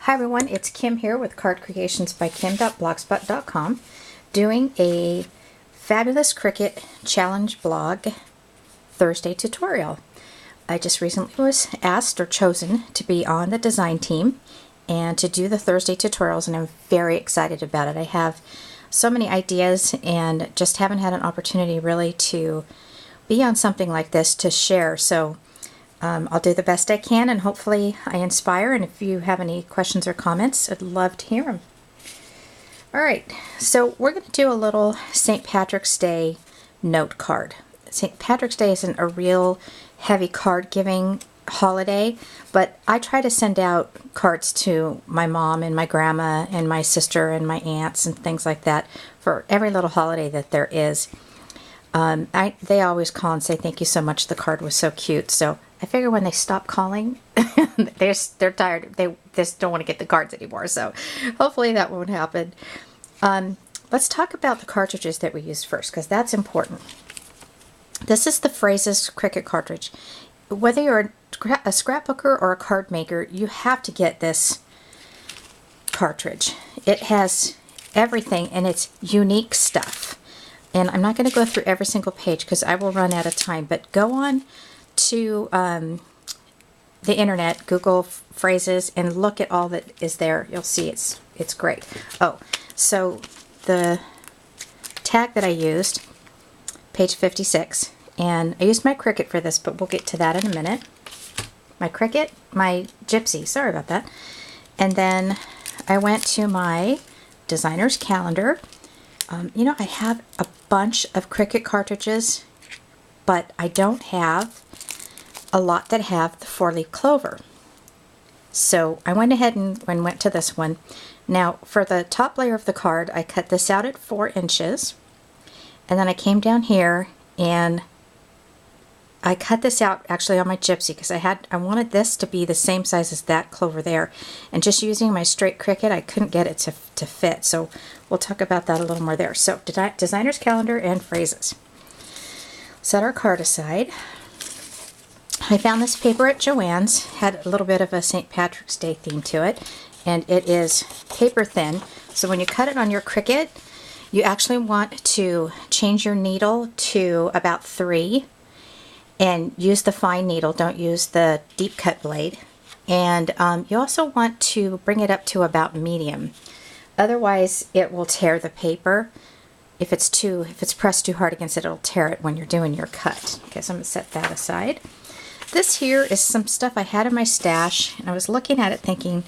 Hi everyone, it's Kim here with cardcreationsbykim.blogspot.com doing a fabulous Cricut challenge blog Thursday tutorial. I just recently was asked or chosen to be on the design team and to do the Thursday tutorials, and I'm very excited about it. I have so many ideas and just haven't had an opportunity really to be on something like this to share. So I'll do the best I can, and hopefully I inspire, and if you have any questions or comments, I'd love to hear them. Alright, so we're going to do a little St. Patrick's Day note card. St. Patrick's Day isn't a real heavy card giving holiday, but I try to send out cards to my mom and my grandma and my sister and my aunts and things like that for every little holiday that there is. They always call and say thank you so much, the card was so cute. So I figure when they stop calling, they're tired. They just don't want to get the cards anymore. So hopefully that won't happen. Let's talk about the cartridges that we use first, because that's important. This is the Phrases Cricut cartridge. Whether you're a scrapbooker or a card maker, you have to get this cartridge. It has everything, and it's unique stuff. And I'm not going to go through every single page because I will run out of time, but go on to the internet, Google phrases, and look at all that is there. You'll see it's great. Oh, so the tag that I used, page 56, and I used my Cricut for this, but we'll get to that in a minute. My Gypsy, sorry about that. And then I went to my designer's calendar. You know, I have a bunch of Cricut cartridges, but I don't have a lot that have the 4-leaf clover. So I went ahead and went to this one. Now, for the top layer of the card, I cut this out at 4 inches, and then I came down here and I cut this out actually on my Gypsy because I wanted this to be the same size as that clover there, and just using my straight Cricut I couldn't get it to fit, so we'll talk about that a little more there. So designer's calendar and phrases. Set our card aside. I found this paper at Joann's, had a little bit of a St. Patrick's Day theme to it, and it is paper thin, so when you cut it on your Cricut you actually want to change your needle to about 3 and use the fine needle, don't use the deep cut blade. And you also want to bring it up to about medium. Otherwise it will tear the paper. If it's pressed too hard against it, it'll tear it when you're doing your cut. Okay, so I'm going to set that aside. This here is some stuff I had in my stash, and I was looking at it thinking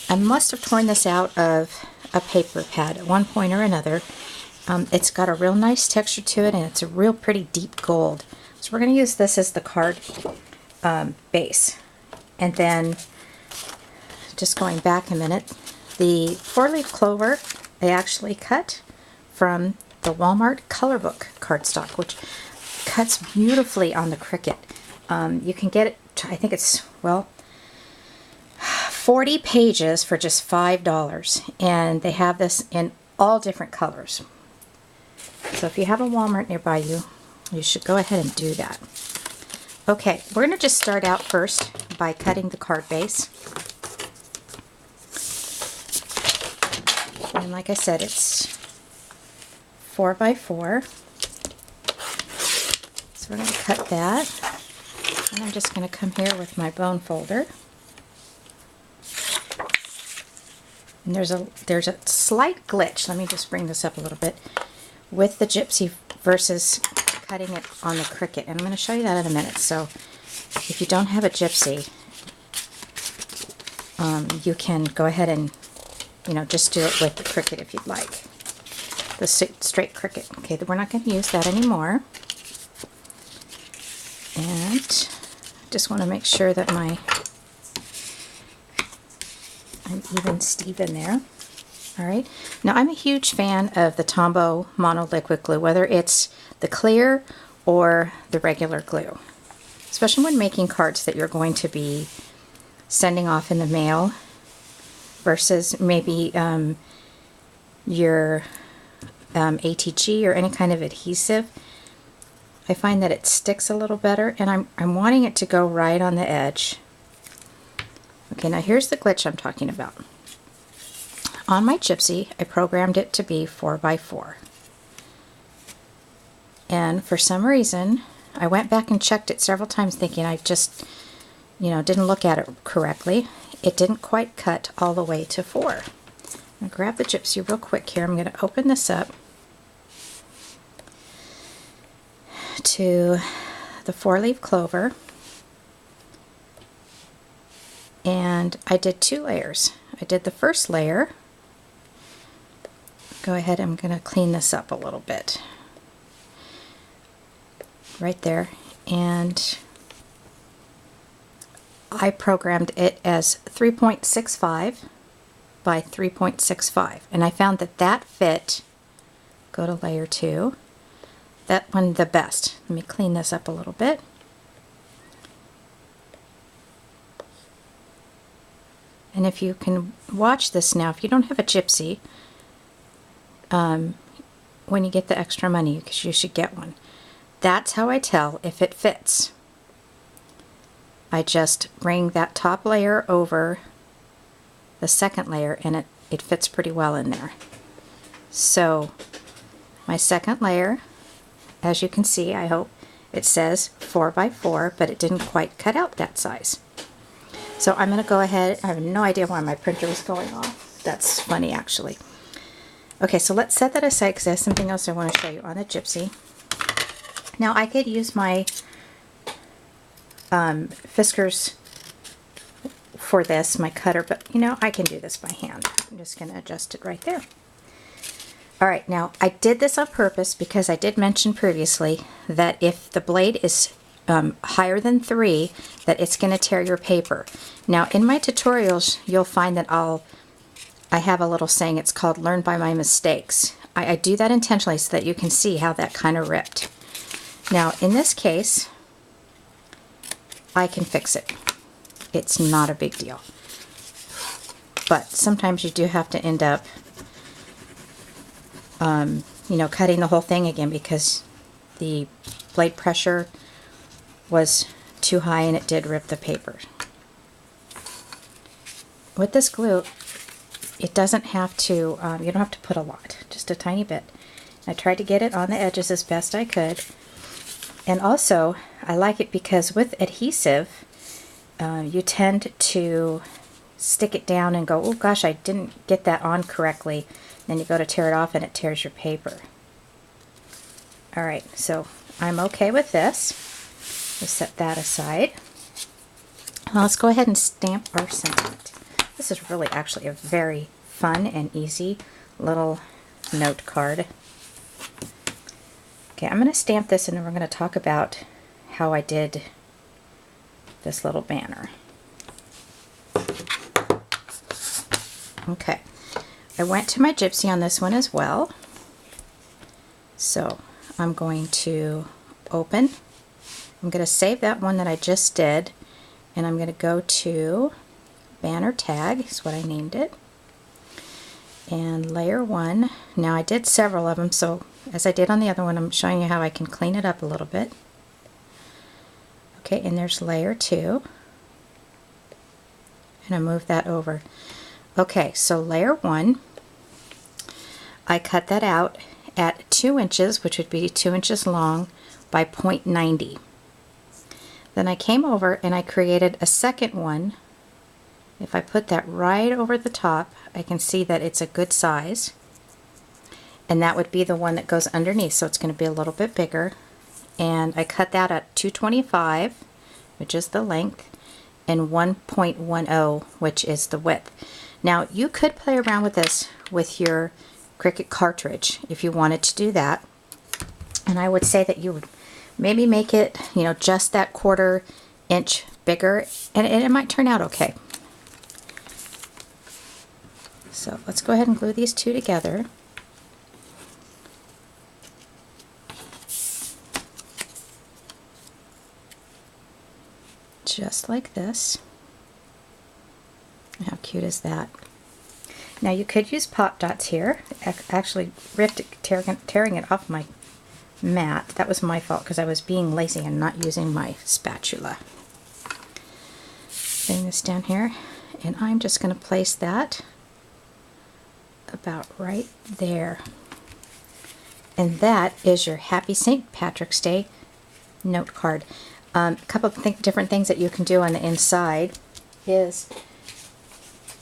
I must have torn this out of a paper pad at one point or another. It's got a real nice texture to it, and it's a real pretty deep gold. So we're going to use this as the card base. And then, just going back a minute, the 4-leaf clover I actually cut from the Walmart Color Book cardstock, which cuts beautifully on the Cricut. You can get it, I think it's, well, 40 pages for just $5, and they have this in all different colors. So if you have a Walmart nearby you, you should go ahead and do that. Okay, we're going to just start out first by cutting the card base. And like I said, it's 4 by 4. So we're going to cut that. And I'm just going to come here with my bone folder. And there's a slight glitch. Let me just bring this up a little bit with the Gypsy versus cutting it on the Cricut, and I'm going to show you that in a minute. So if you don't have a Gypsy, you can go ahead and, you know, just do it with the Cricut if you'd like. The straight Cricut. Okay, we're not going to use that anymore. And just want to make sure that I'm even Steven there. Alright, now I'm a huge fan of the Tombow Mono Liquid Glue, whether it's the clear or the regular glue. Especially when making cards that you're going to be sending off in the mail versus maybe your ATG or any kind of adhesive. I find that it sticks a little better, and I'm wanting it to go right on the edge. Okay, now here's the glitch I'm talking about. on my gypsy, I programmed it to be 4 by 4. And for some reason, I went back and checked it several times thinking I just, didn't look at it correctly. It didn't quite cut all the way to 4. I'm going to grab the gypsy real quick here. I'm going to open this up to the 4-leaf clover. And I did 2 layers. I did the first layer. Go ahead, I'm going to clean this up a little bit. Right there. And I programmed it as 3.65 by 3.65. And I found that that fit, go to layer 2, that one the best. Let me clean this up a little bit. And if you can watch this now, if you don't have a gypsy, when you get the extra money, because you should get one, that's how I tell if it fits. I just bring that top layer over the second layer and it fits pretty well in there. So my second layer, as you can see, I hope, it says 4 by 4, but it didn't quite cut out that size. So I'm going to go ahead. I have no idea why my printer was going off. That's funny, actually. Okay, so let's set that aside because there's something else I want to show you on the gypsy. Now I could use my Fiskars for this, my cutter, but I can do this by hand. I'm just going to adjust it right there. Alright, now I did this on purpose because I did mention previously that if the blade is higher than 3, that it's going to tear your paper. Now in my tutorials you'll find that I have a little saying, it's called learn by my mistakes. I do that intentionally so that you can see how that kind of ripped. Now in this case I can fix it. It's not a big deal. But sometimes you do have to end up cutting the whole thing again because the blade pressure was too high and it did rip the paper. With this glue, it doesn't have to, you don't have to put a lot, just a tiny bit. I tried to get it on the edges as best I could. And also, I like it because with adhesive, you tend to stick it down and go, oh gosh, I didn't get that on correctly. Then you go to tear it off and it tears your paper. Alright, so I'm okay with this. We'll set that aside. Now let's go ahead and stamp our sentiment. This is really actually a very fun and easy little note card. Okay, I'm going to stamp this and then we're going to talk about how I did this little banner. Okay, I went to my gypsy on this one as well. So I'm going to open. I'm going to save that one that I just did, and I'm going to go to banner tag, is what I named it, and layer 1. Now I did several of them, so as I did on the other one, I'm showing you how I can clean it up a little bit. Okay, and there's layer 2, and I move that over. Okay, so layer 1, I cut that out at 2 inches, which would be 2 inches long by 0.90. Then I came over and I created a second one. If I put that right over the top, I can see that it's a good size. And that would be the one that goes underneath, so it's going to be a little bit bigger. And I cut that at 225, which is the length, and 1.10, which is the width. Now you could play around with this with your Cricut cartridge if you wanted to do that. And I would say that you would maybe make it, just that 1/4 inch bigger, and it might turn out okay. So let's go ahead and glue these two together. Just like this. How cute is that? Now you could use pop dots here. I actually ripped it, tearing it off my mat. That was my fault because I was being lazy and not using my spatula. Bring this down here, and I'm just going to place that about right there. And that is your Happy St. Patrick's Day note card. A couple of different things that you can do on the inside is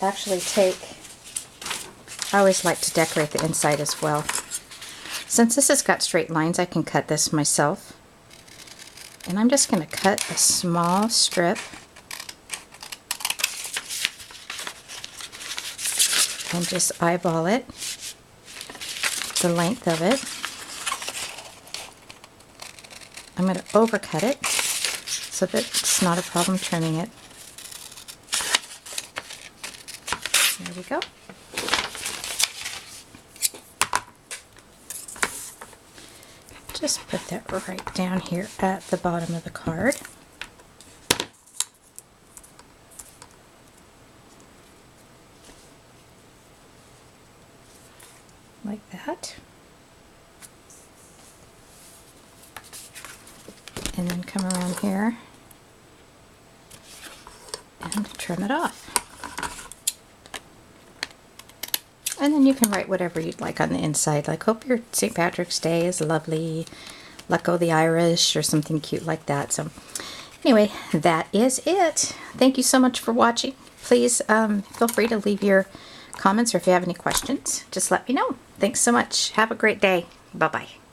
actually I always like to decorate the inside as well. Since this has got straight lines, I can cut this myself. And I'm just going to cut a small strip and just eyeball it, the length of it. I'm going to overcut it so that it's not a problem trimming it. There we go. Just put that right down here at the bottom of the card. Like that. And then come around here and trim it off. And then you can write whatever you'd like on the inside, like hope your St. Patrick's Day is lovely, let go the Irish, or something cute like that. So anyway, that is it. Thank you so much for watching. Please feel free to leave your comments, or if you have any questions, just let me know. Thanks so much. Have a great day. Bye-bye.